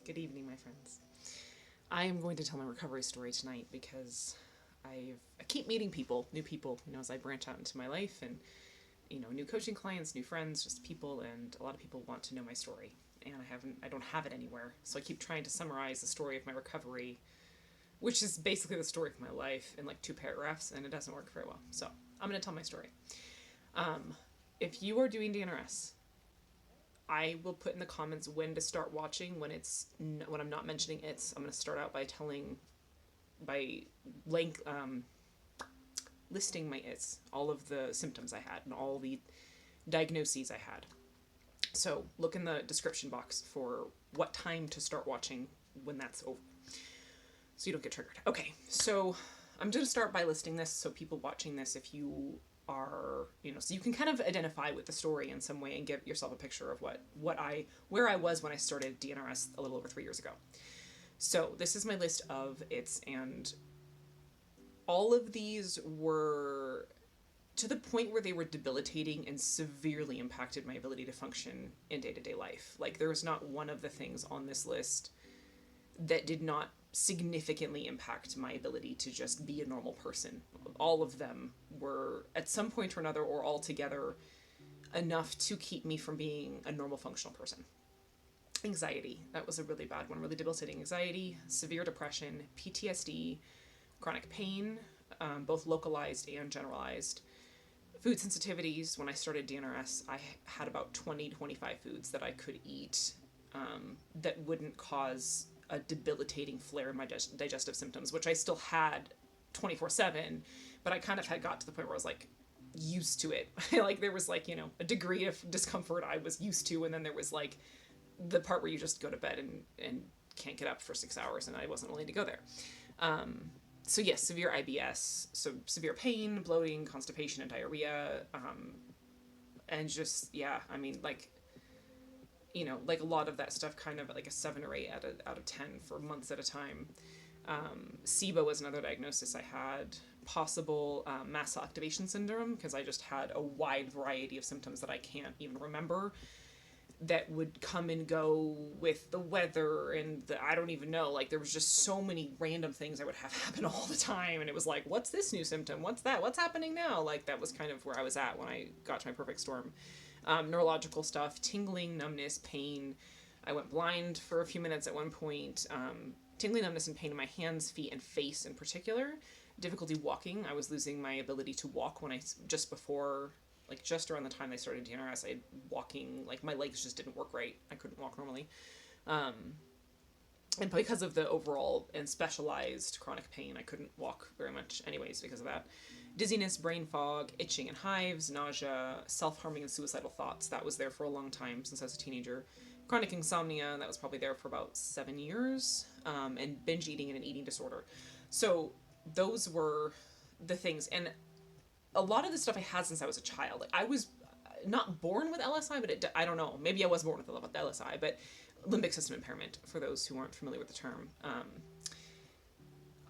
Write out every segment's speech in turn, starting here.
Good evening, my friends. I am going to tell my recovery story tonight because I keep meeting new people, as I branch out into my life and, new coaching clients, new friends, just people, and a lot of people want to know my story. And I don't have it anywhere. So I keep trying to summarize the story of my recovery, which is basically the story of my life in like 2 paragraphs, and it doesn't work very well. So I'm going to tell my story. If you are doing DNRS, I will put in the comments when to start watching. When I'm not mentioning it, I'm going to start out by by length listing my its, all of the symptoms I had and all the diagnoses I had. So look in the description box for what time to start watching when that's over, so you don't get triggered. Okay, so I'm going to start by listing this so people watching this, if you are, so you can kind of identify with the story in some way and give yourself a picture of where I was when I started DNRS a little over 3 years ago. So this is my list of its, and all of these were to the point where they were debilitating and severely impacted my ability to function in day-to-day life. Like, there was not one of the things on this list that did not significantly impact my ability to just be a normal person. All of them were, at some point or another, or all together, enough to keep me from being a normal functional person. Anxiety, that was a really bad one, really debilitating anxiety, severe depression, PTSD, chronic pain, both localized and generalized. Food sensitivities. When I started DNRS, I had about 20-25 foods that I could eat that wouldn't cause a debilitating flare in my digestive symptoms, which I still had 24/7, but I kind of had got to the point where I was like used to it. Like, there was like, a degree of discomfort I was used to, and then there was like the part where you just go to bed and can't get up for 6 hours, and I wasn't willing to go there. So yes, severe IBS, so severe pain, bloating, constipation, and diarrhea, and just, yeah, I mean, like, like a lot of that stuff, kind of like a 7 or 8 out of 10 for months at a time. SIBO was another diagnosis I had. Possible mast cell activation syndrome, because I just had a wide variety of symptoms that I can't even remember, that would come and go with the weather and I don't even know. Like, there was just so many random things I would have happen all the time, and it was like, what's this new symptom? What's that? What's happening now? Like, that was kind of where I was at when I got to my perfect storm. Neurological stuff, tingling, numbness, pain. I went blind for a few minutes at one point. Tingling, numbness, and pain in my hands, feet, and face in particular. Difficulty walking. I was losing my ability to walk when just around the time I started DNRS, I had walking, like, my legs just didn't work right. I couldn't walk normally. And because of the overall and specialized chronic pain, I couldn't walk very much anyways because of that. Dizziness, brain fog, itching and hives, nausea, self-harming and suicidal thoughts. That was there for a long time since I was a teenager. Chronic insomnia, that was probably there for about 7 years. And binge eating and an eating disorder. So those were the things. And a lot of the stuff I had since I was a child. Like, I was not born with LSI, but I don't know. Maybe I was born with LSI, but limbic system impairment, for those who aren't familiar with the term.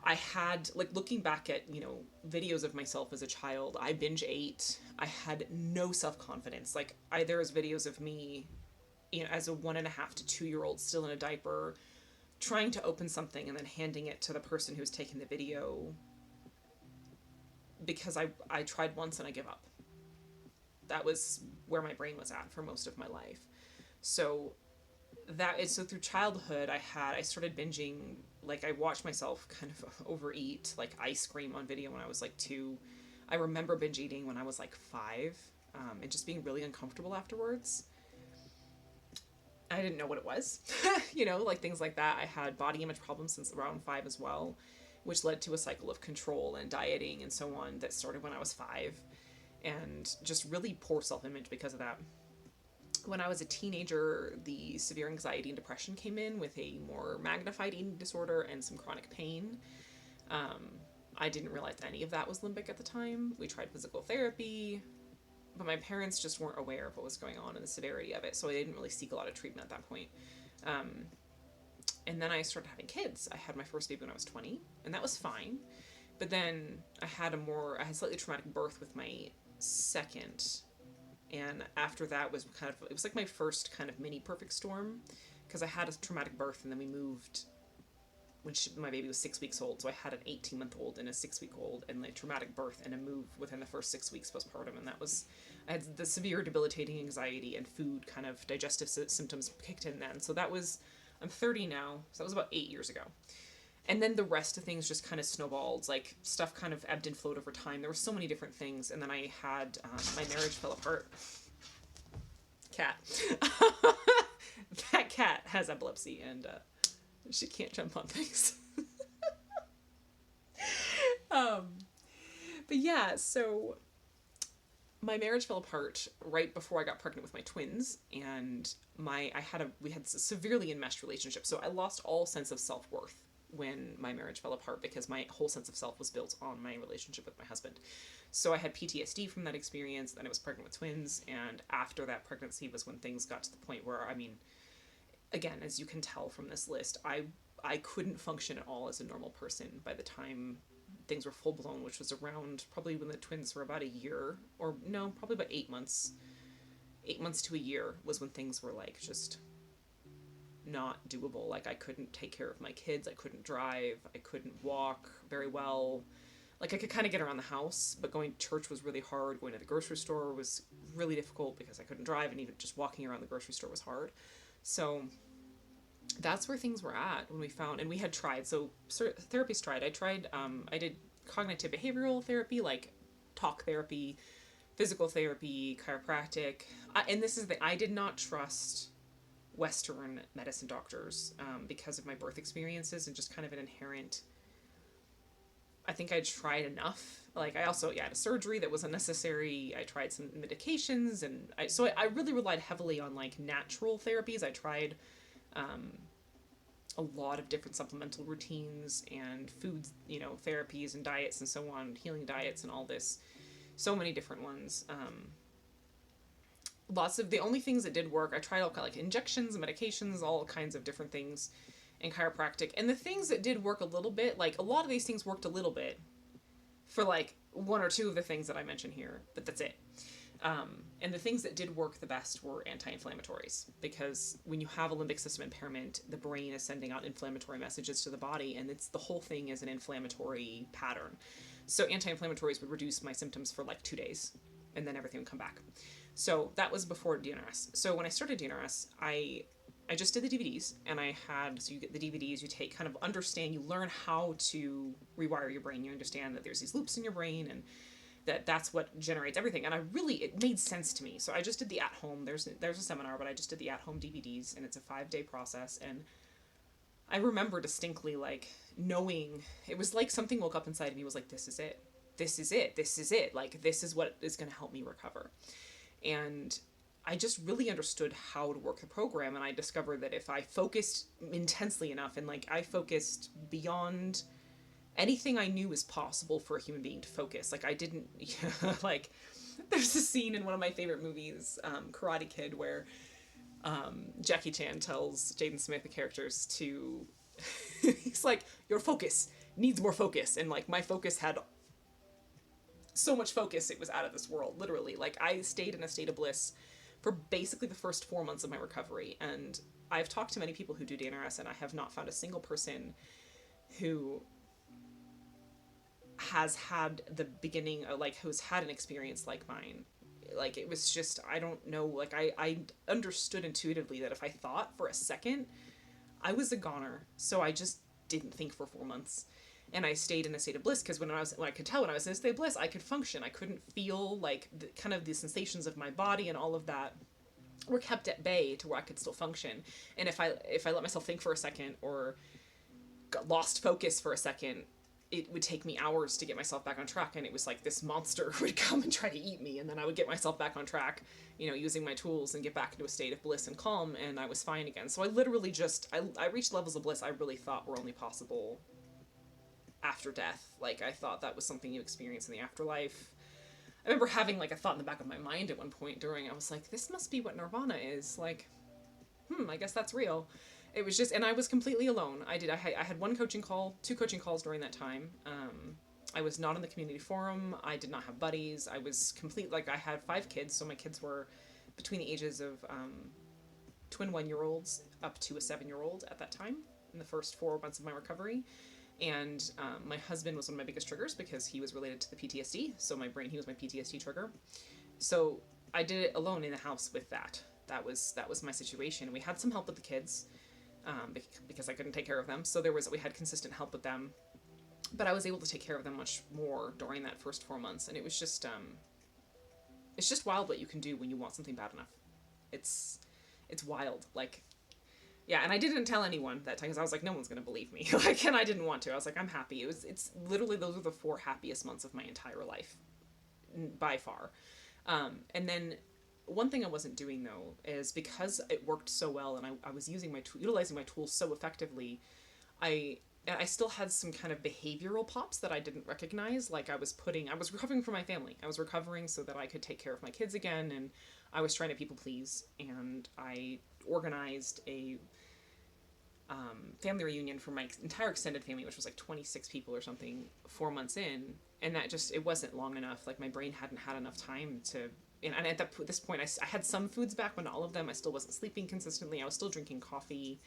I had, like, looking back at, videos of myself as a child, I binge ate. I had no self-confidence. Like, there was videos of me, as a 1.5 to 2-year-old still in a diaper, trying to open something and then handing it to the person who was taking the video, because I tried once and I give up. That was where my brain was at for most of my life. So through childhood, I started binging. Like, I watched myself kind of overeat, like ice cream on video when I was like 2. I remember binge eating when I was like 5, and just being really uncomfortable afterwards. I didn't know what it was, like things like that. I had body image problems since around 5 as well, which led to a cycle of control and dieting and so on that started when I was 5, and just really poor self-image because of that. When I was a teenager, the severe anxiety and depression came in with a more magnified eating disorder and some chronic pain. I didn't realize any of that was limbic at the time. We tried physical therapy, but my parents just weren't aware of what was going on and the severity of it, so I didn't really seek a lot of treatment at that point. And then I started having kids. I had my first baby when I was 20, and that was fine. But then I had a slightly traumatic birth with my second, and after that was it was like my first kind of mini perfect storm, because I had a traumatic birth, and then we moved when my baby was 6 weeks old. So I had an 18-month-old and a 6-week-old, and like traumatic birth and a move within the first 6 weeks postpartum. And that was, I had the severe debilitating anxiety, and food kind of digestive symptoms kicked in then. So that was, I'm 30 now, so that was about 8 years ago. And then the rest of things just kind of snowballed. Like, stuff kind of ebbed and flowed over time. There were so many different things. And then I had, my marriage fell apart. Cat. That cat has epilepsy, and she can't jump on things. But yeah, so my marriage fell apart right before I got pregnant with my twins, and we had a severely enmeshed relationship. So I lost all sense of self-worth when my marriage fell apart, because my whole sense of self was built on my relationship with my husband. So I had PTSD from that experience. Then I was pregnant with twins, and after that pregnancy was when things got to the point where, I mean, again, as you can tell from this list, I couldn't function at all as a normal person by the time things were full blown, which was around probably when the twins were about a year, or no, probably about 8 months. 8 months to a year was when things were like just not doable. Like, I couldn't take care of my kids, I couldn't drive, I couldn't walk very well. Like, I could kind of get around the house, but going to church was really hard. Going to the grocery store was really difficult because I couldn't drive, and even just walking around the grocery store was hard. So that's where things were at when we found, and we had tried, so therapy's tried. I did cognitive behavioral therapy, like talk therapy, physical therapy, chiropractic. And this is I did not trust Western medicine doctors because of my birth experiences and just kind of an inherent, I think I'd tried enough. Like, I also, had a surgery that was unnecessary. I tried some medications, and I really relied heavily on like natural therapies. I tried a lot of different supplemental routines and foods, therapies and diets and so on, healing diets and all this. So many different ones. Lots of the only things that did work, I tried all like injections, medications, all kinds of different things, and chiropractic. And the things that did work a little bit, like a lot of these things worked a little bit for like one or two of the things that I mentioned here, but that's it. And the things that did work the best were anti-inflammatories, because when you have a limbic system impairment, the brain is sending out inflammatory messages to the body, and the whole thing is an inflammatory pattern. So anti-inflammatories would reduce my symptoms for like 2 days, and then everything would come back. So that was before DNRS. So when I started DNRS, I just did the DVDs, and so you get the DVDs, you take kind of understand, you learn how to rewire your brain. You understand that there's these loops in your brain, and that's what generates everything. And it made sense to me. So I just did the at-home, there's a seminar, but I just did the at-home DVDs, and it's a 5-day process. And I remember distinctly, like, knowing, it was like something woke up inside of me, was like, this is it. This is it. This is it. Like, this is what is going to help me recover. And I just really understood how to work the program, and I discovered that if I focused intensely enough, and like I focused beyond anything I knew was possible for a human being to focus. Like, I didn't, like, there's a scene in one of my favorite movies, Karate Kid, where Jackie Chan tells Jaden Smith, the characters, he's like, your focus needs more focus. And like, my focus had so much focus, it was out of this world, literally. Like, I stayed in a state of bliss for basically the first 4 months of my recovery. And I've talked to many people who do DNRS, and I have not found a single person who has had the beginning of, like, who's had an experience like mine. Like, it was just, I don't know, like, I understood intuitively that if I thought for a second, I was a goner. So I just didn't think for 4 months. And I stayed in a state of bliss, because when I could tell when I was in a state of bliss, I could function. I couldn't feel, like, kind of the sensations of my body and all of that were kept at bay to where I could still function. And if I let myself think for a second, or got lost focus for a second, it would take me hours to get myself back on track. And it was like this monster would come and try to eat me, and then I would get myself back on track, using my tools, and get back into a state of bliss and calm, and I was fine again. So I literally just, I reached levels of bliss I really thought were only possible after death. Like, I thought that was something you experience in the afterlife. I remember having, like, a thought in the back of my mind at one point I was like, this must be what nirvana is. Like, I guess that's real. It was just, and I was completely alone. I had one coaching call, 2 coaching calls during that time. I was not in the community forum. I did not have buddies. I was I had 5 kids, so my kids were between the ages of twin 1-year-olds up to a 7-year-old at that time in the first 4 months of my recovery. And my husband was one of my biggest triggers because he was related to the PTSD. So he was my PTSD trigger. So I did it alone in the house with that. That was my situation. We had some help with the kids because I couldn't take care of them. So we had consistent help with them, but I was able to take care of them much more during that first 4 months. And it was just it's just wild what you can do when you want something bad enough. It's wild. Like, yeah, and I didn't tell anyone that time because I was like, no one's gonna believe me. Like, and I didn't want to. I was like, I'm happy. It's literally those were the 4 happiest months of my entire life, by far. And then one thing I wasn't doing though is because it worked so well and I was utilizing my tools so effectively, I still had some kind of behavioral pops that I didn't recognize. Like I was recovering for my family. I was recovering so that I could take care of my kids again, and I was trying to people please. And I organized a family reunion for my entire extended family, which was like 26 people or something, 4 months in. And that it wasn't long enough. Like my brain hadn't had enough time to, and at this point I had some foods back, but not all of them. I still wasn't sleeping consistently. I was still drinking coffee,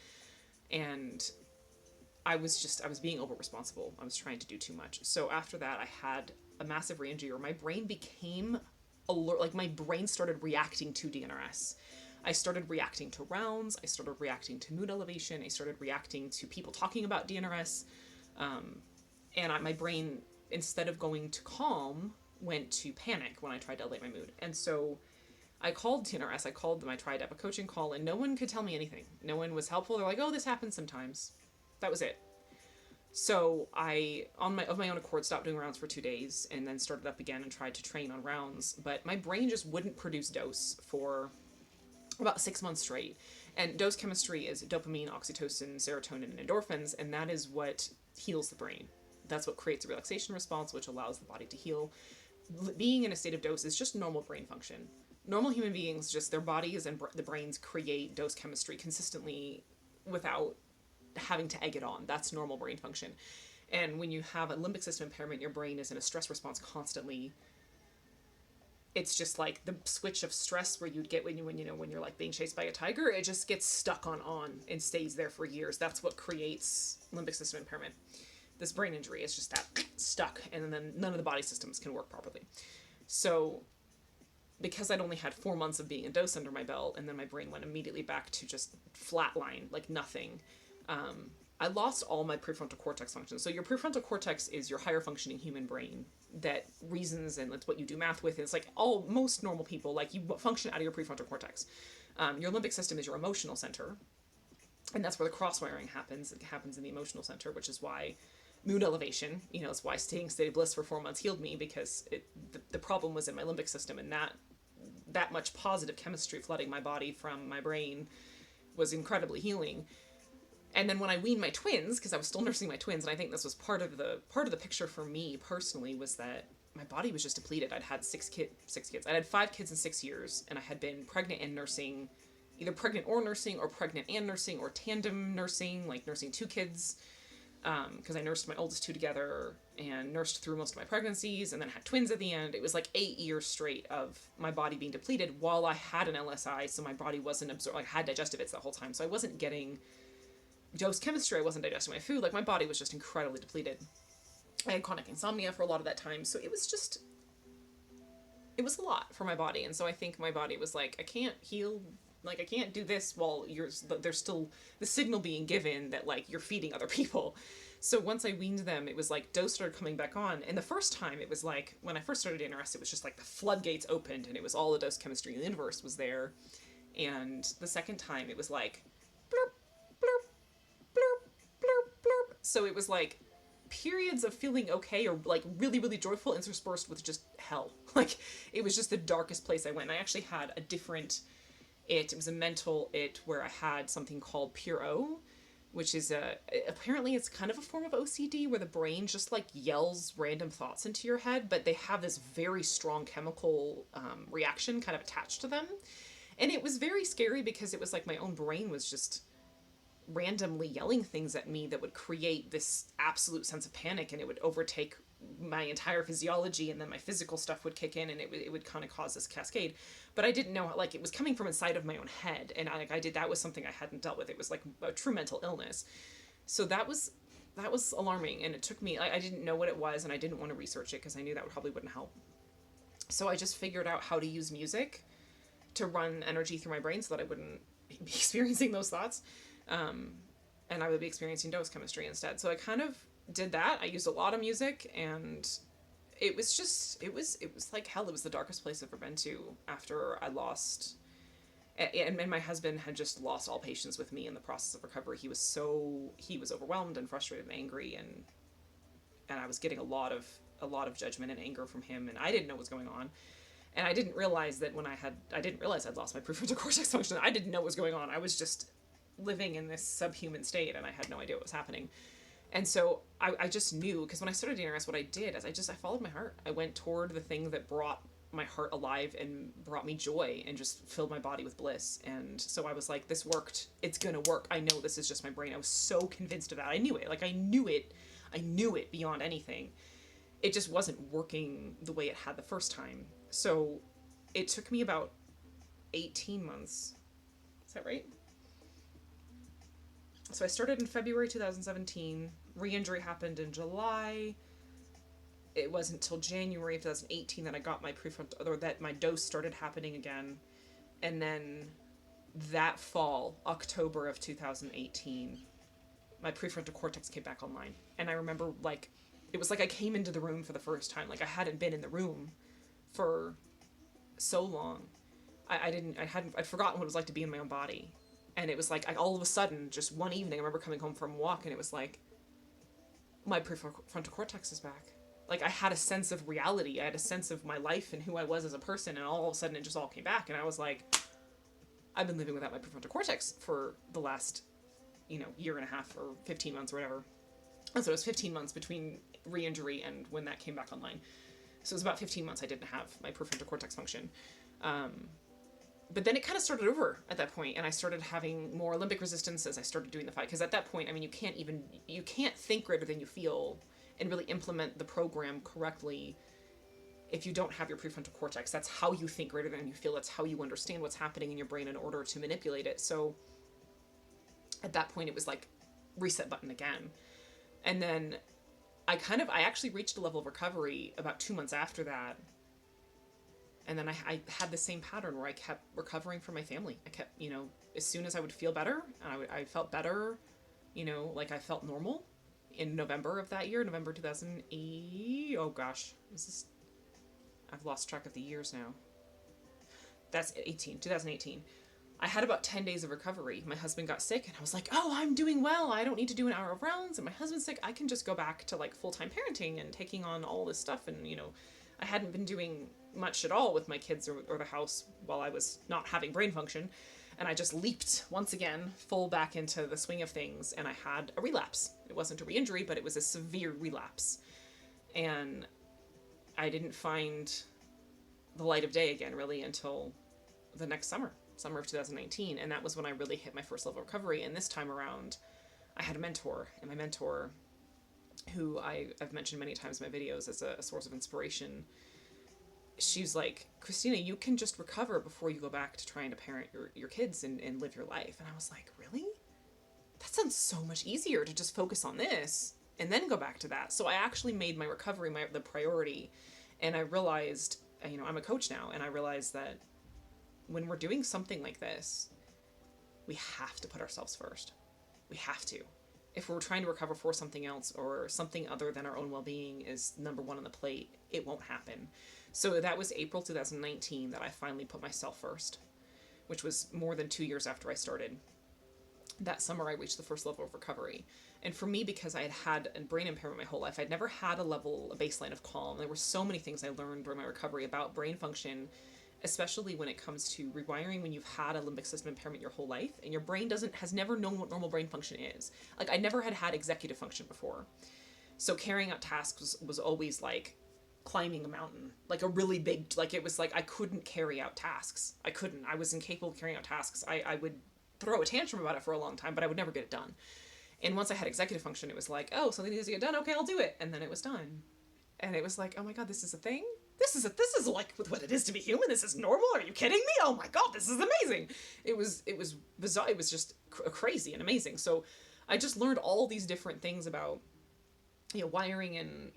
and I was being over responsible. I was trying to do too much. So after that, I had a massive re-injury where my brain became alert. Like my brain started reacting to DNRS. I started reacting to rounds. I started reacting to mood elevation. I started reacting to people talking about DNRS. And my brain, instead of going to calm, went to panic when I tried to elevate my mood. And so I called TNRS. I called them. I tried to have a coaching call, and no one could tell me anything. No one was helpful. They're like, oh, this happens sometimes. That was it. So I, of my own accord, stopped doing rounds for 2 days and then started up again and tried to train on rounds. But my brain just wouldn't produce dose for about 6 months straight. And dose chemistry is dopamine, oxytocin, serotonin, and endorphins, and that is what heals the brain. That's what creates a relaxation response, which allows the body to heal. Being in a state of dose is just normal brain function. Normal human beings, just their bodies and the brains create dose chemistry consistently without having to egg it on. That's normal brain function. And when you have a limbic system impairment, your brain is in a stress response constantly. It's just like the switch of stress where you'd get when you're like being chased by a tiger. It just gets stuck on and stays there for years. That's what creates limbic system impairment. This brain injury is just that stuck, and then none of the body systems can work properly. So because I'd only had 4 months of being a dose under my belt, and then my brain went immediately back to just flatline, like nothing, I lost all my prefrontal cortex functions. So your prefrontal cortex is your higher functioning human brain that reasons, and it's what you do math with. It's like most normal people, like you function out of your prefrontal cortex. Your limbic system is your emotional center, and that's where the cross-wiring happens. It happens in the emotional center, which is why mood elevation, it's why staying in state of bliss for 4 months healed me, because the problem was in my limbic system, and that much positive chemistry flooding my body from my brain was incredibly healing. And then when I weaned my twins, because I was still nursing my twins, and I think this was part of the picture for me personally, was that my body was just depleted. I'd had 6 kids. I had 5 kids in 6 years, and I had been pregnant and nursing, either pregnant or nursing, or pregnant and nursing, or tandem nursing, like nursing 2 kids, because I nursed my oldest 2 together and nursed through most of my pregnancies, and then had twins at the end. It was like 8 years straight of my body being depleted while I had an LSI, so my body wasn't I had digestive that whole time, so I wasn't getting dose chemistry. I wasn't digesting my food. Like my body was just incredibly depleted. I had chronic insomnia for a lot of that time, so it was a lot for my body. And so I think my body was like, I can't heal, like I can't do this while there's still the signal being given that like you're feeding other people. So once I weaned them, it was like dose started coming back on. And the first time it was like, when I first started NRS, it was just like the floodgates opened and it was all the dose chemistry in the universe was there. And the second time it was like blurp, blurp, blurp, blurp, blurp. So it was like periods of feeling okay or like really, really joyful interspersed with just hell. Like it was just the darkest place I went. And I actually had a different it was a mental where I had something called pure O, which is apparently it's kind of a form of OCD where the brain just like yells random thoughts into your head, but they have this very strong chemical reaction kind of attached to them. And it was very scary because it was like my own brain was just randomly yelling things at me that would create this absolute sense of panic, and it would overtake my entire physiology, and then my physical stuff would kick in, and it would kind of cause this cascade. But I didn't know how, like, it was coming from inside of my own head, and that was something I hadn't dealt with. It was like a true mental illness. So that was alarming, and it took me, I didn't know what it was, and I didn't want to research it because I knew that probably wouldn't help. So I just figured out how to use music to run energy through my brain so that I wouldn't be experiencing those thoughts. And I would be experiencing dose chemistry instead. So I kind of did that. I used a lot of music, and it was like hell. It was the darkest place I've ever been to after I lost, and my husband had just lost all patience with me in the process of recovery. He was overwhelmed and frustrated and angry, and I was getting a lot of judgment and anger from him, and I didn't know what was going on. And I didn't realize that I didn't realize I'd lost my prefrontal cortex function. I didn't know what was going on. I was just living in this subhuman state, and I had no idea what was happening. And so I just knew, because when I started DNRS, what I did is I followed my heart. I went toward the thing that brought my heart alive and brought me joy and just filled my body with bliss. And so I was like, this worked. It's gonna work. I know this is just my brain. I was so convinced of that. I knew it. Like, I knew it beyond anything. It just wasn't working the way it had the first time. So it took me about 18 months. Is that right? So I started in February 2017. Re-injury happened in July. It wasn't until January of 2018 that I got my prefrontal, or that my dose started happening again. And then that fall, October of 2018, my prefrontal cortex came back online. And I remember, like, it was like I came into the room for the first time. Like, I hadn't been in the room for so long. I'd forgotten what it was like to be in my own body. And it was like, all of a sudden, just one evening, I remember coming home from a walk, and it was like, my prefrontal cortex is back. Like, I had a sense of reality. I had a sense of my life and who I was as a person, and all of a sudden it just all came back. And I was like, I've been living without my prefrontal cortex for the last, year and a half or 15 months or whatever. And so it was 15 months between re-injury and when that came back online. So it was about 15 months I didn't have my prefrontal cortex function. But then it kind of started over at that point, and I started having more limbic resistance as I started doing the fight. Because at that point, I mean, you can't think greater than you feel and really implement the program correctly if you don't have your prefrontal cortex. That's how you think greater than you feel. That's how you understand what's happening in your brain in order to manipulate it. So at that point, it was like reset button again. And then I actually reached a level of recovery about 2 months after that. And then I had the same pattern where I kept recovering from my family. I kept, as soon as I would feel better, and I felt better, like I felt normal in November of that year, November 2008. Oh gosh, I've lost track of the years now. That's 2018. I had about 10 days of recovery. My husband got sick, and I was like, oh, I'm doing well. I don't need to do an hour of rounds, and my husband's sick. I can just go back to like full-time parenting and taking on all this stuff. And, I hadn't been doing much at all with my kids or the house while I was not having brain function. And I just leaped once again, full back into the swing of things. And I had a relapse. It wasn't a re-injury, but it was a severe relapse. And I didn't find the light of day again, really, until the next summer of 2019. And that was when I really hit my first level of recovery. And this time around, I had a mentor. And my mentor, who I've mentioned many times in my videos as a source of inspiration, she's like, Christina, you can just recover before you go back to trying to parent your kids and live your life. And I was like, really? That sounds so much easier to just focus on this and then go back to that. So I actually made my recovery the priority. And I realized, I'm a coach now, and I realized that when we're doing something like this, we have to put ourselves first. We have to. If we're trying to recover for something else or something other than our own well-being is number one on the plate, it won't happen. So that was April 2019 that I finally put myself first, which was more than 2 years after I started. That summer, I reached the first level of recovery. And for me, because I had a brain impairment my whole life, I'd never had a baseline of calm. There were so many things I learned during my recovery about brain function, especially when it comes to rewiring when you've had a limbic system impairment your whole life and your brain has never known what normal brain function is. Like, I never had executive function before. So carrying out tasks was always like climbing a mountain, like a really big, like it was like I couldn't carry out tasks. I was incapable of carrying out tasks. I would throw a tantrum about it for a long time, but I would never get it done. And once I had executive function, it was like, oh, something needs to get done. Okay, I'll do it. And then it was done. And it was like, oh my God, this is a thing? This is like what it is to be human. This is normal. Are you kidding me? Oh my God, this is amazing. It was bizarre. It was just crazy and amazing. So I just learned all these different things about, you know, wiring and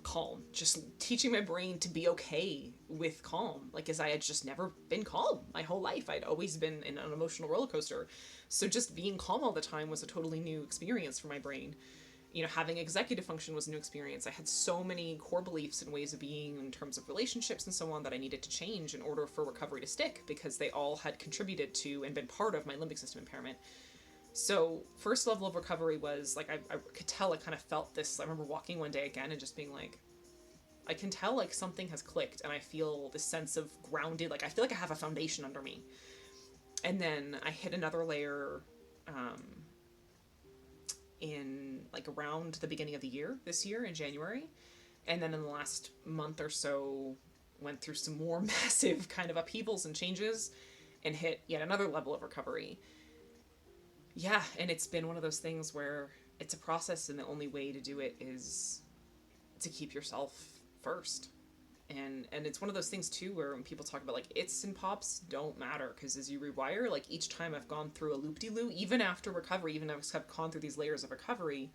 calm. Just teaching my brain to be okay with calm. Like, as I had just never been calm my whole life. I'd always been in an emotional roller coaster. So just being calm all the time was a totally new experience for my brain. You know, having executive function was a new experience. I had so many core beliefs and ways of being in terms of relationships and so on that I needed to change in order for recovery to stick, because they all had contributed to and been part of my limbic system impairment. So first level of recovery was like, I could tell, I kind of felt this. I remember walking one day again and just being like, I can tell like something has clicked, and I feel this sense of grounded, like I feel like I have a foundation under me. And then I hit another layer in like around the beginning of the year, this year in January. And then in the last month or so, went through some more massive kind of upheavals and changes and hit yet another level of recovery. Yeah, and it's been one of those things where it's a process, and the only way to do it is to keep yourself first. And it's one of those things too where when people talk about like its and pops don't matter, because as you rewire, like each time I've gone through a loop-de-loop, even after recovery, even if I've gone through these layers of recovery,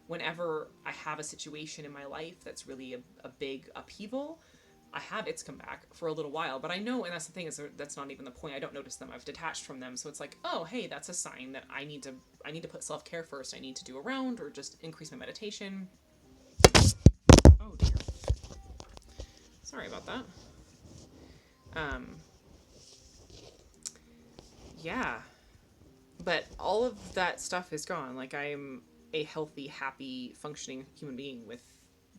whenever I have a situation in my life that's really a big upheaval, I have its come back for a little while. But I know, and that's the thing, is that's not even the point. I don't notice them. I've detached from them. So it's like, oh, hey, that's a sign that I need to put self-care first. I need to do a round or just increase my meditation. Oh dear. Sorry about that. Yeah. But all of that stuff is gone. Like, I'm a healthy, happy, functioning human being with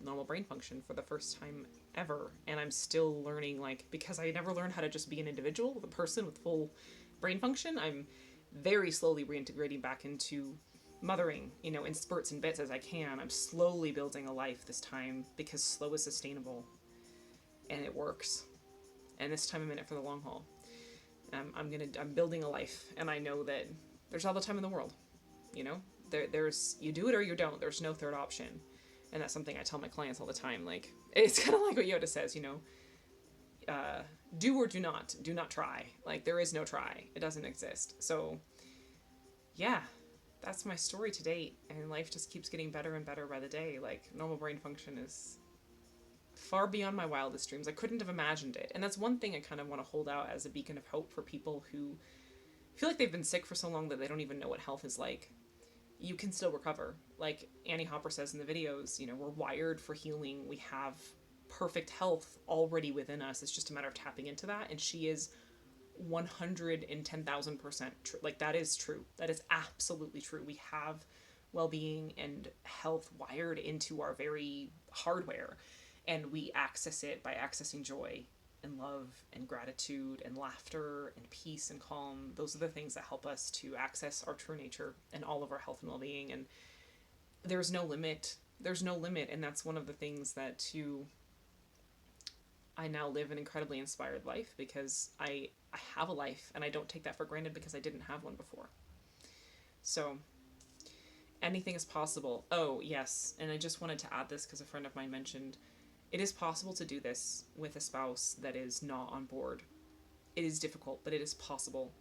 normal brain function for the first time ever. And I'm still learning, like, because I never learned how to just be an individual, the person with full brain function, I'm very slowly reintegrating back into mothering, you know, in spurts and bits as I can. I'm slowly building a life this time, because slow is sustainable and it works. And this time I'm in it for the long haul. I'm building a life, and I know that there's all the time in the world. You know, there's you do it or you don't. There's no third option, and that's something I tell my clients all the time. Like, it's kind of like what Yoda says, you know, do or do not try. Like, there is no try. It doesn't exist. So, yeah, that's my story to date, and life just keeps getting better and better by the day. Like, normal brain function is far beyond my wildest dreams. I couldn't have imagined it. And that's one thing I kind of want to hold out as a beacon of hope for people who feel like they've been sick for so long that they don't even know what health is like. You can still recover. Like Annie Hopper says in the videos, you know, we're wired for healing. We have perfect health already within us. It's just a matter of tapping into that. And she is 110,000% true. Like, that is true. That is absolutely true. We have well-being and health wired into our very hardware. And we access it by accessing joy and love and gratitude and laughter and peace and calm. Those are the things that help us to access our true nature and all of our health and well-being. And there's no limit. There's no limit. And that's one of the things that, too, I now live an incredibly inspired life, because I have a life, and I don't take that for granted because I didn't have one before. So anything is possible. Oh, yes. And I just wanted to add this because a friend of mine mentioned it is possible to do this with a spouse that is not on board. It is difficult, but it is possible.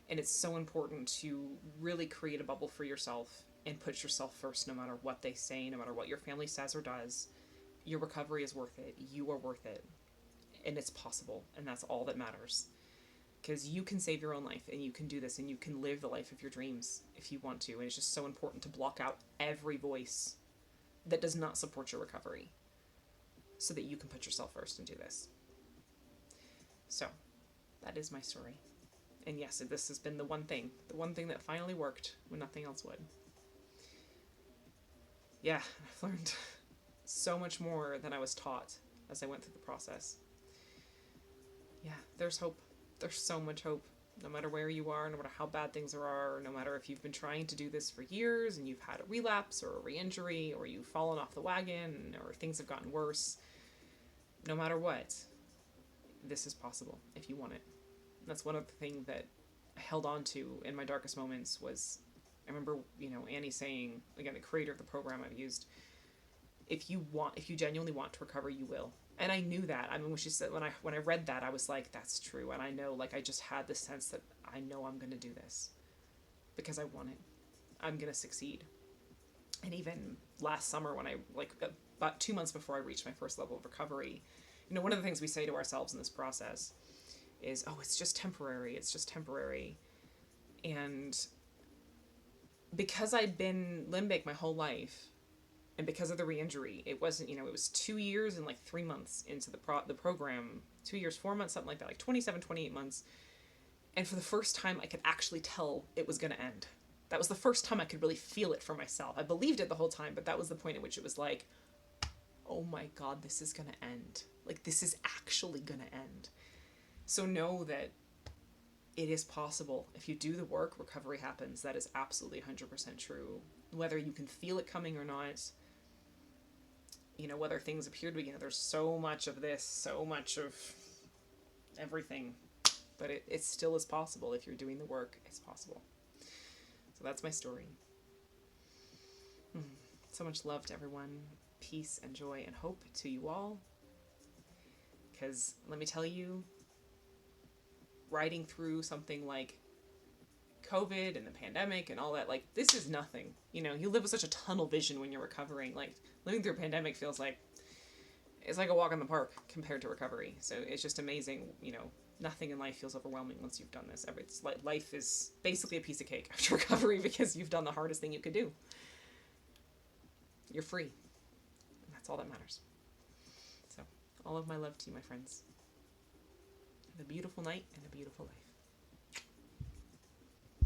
And it's so important to really create a bubble for yourself and put yourself first, no matter what they say, no matter what your family says or does. Your recovery is worth it. You are worth it. And it's possible. And that's all that matters. Because you can save your own life, and you can do this, and you can live the life of your dreams if you want to. And it's just so important to block out every voice that does not support your recovery, so that you can put yourself first and do this. So, that is my story. And yes, this has been the one thing that finally worked when nothing else would. Yeah, I've learned so much more than I was taught as I went through the process. Yeah, there's hope. There's so much hope. No matter where you are, no matter how bad things are, no matter if you've been trying to do this for years and you've had a relapse or a re-injury, or you've fallen off the wagon, or things have gotten worse, no matter what, this is possible if you want it. And that's one of the things that I held on to in my darkest moments was, I remember, you know, Annie saying, again, the creator of the program I've used, if you genuinely want to recover, you will. And I knew that. I mean, when she said, when I read that, I was like, that's true. And I know, like, I just had this sense that I know I'm going to do this because I want it. I'm going to succeed. And even last summer, when I, like, about 2 months before I reached my first level of recovery, you know, one of the things we say to ourselves in this process is, oh, it's just temporary. It's just temporary. And because I'd been limbic my whole life, and because of the re-injury, it wasn't, you know, it was 2 years and like 3 months into the program, 2 years, 4 months, something like that, like 27, 28 months. And for the first time, I could actually tell it was going to end. That was the first time I could really feel it for myself. I believed it the whole time, but that was the point at which it was like, oh my God, this is going to end. Like, this is actually going to end. So know that it is possible. If you do the work, recovery happens. That is absolutely 100% true. Whether you can feel it coming or not, you know, whether things appear to be, you know, there's so much of this, so much of everything, but it still is possible. If you're doing the work, it's possible. So that's my story. So much love to everyone. Peace and joy and hope to you all. Because let me tell you, riding through something like COVID and the pandemic and all that, like, this is nothing. You know, you live with such a tunnel vision when you're recovering. Like, living through a pandemic feels like, it's like a walk in the park compared to recovery. So it's just amazing. You know, nothing in life feels overwhelming once you've done this. It's like life is basically a piece of cake after recovery because you've done the hardest thing you could do. You're free. And that's all that matters. So, all of my love to you, my friends. Have a beautiful night and a beautiful life.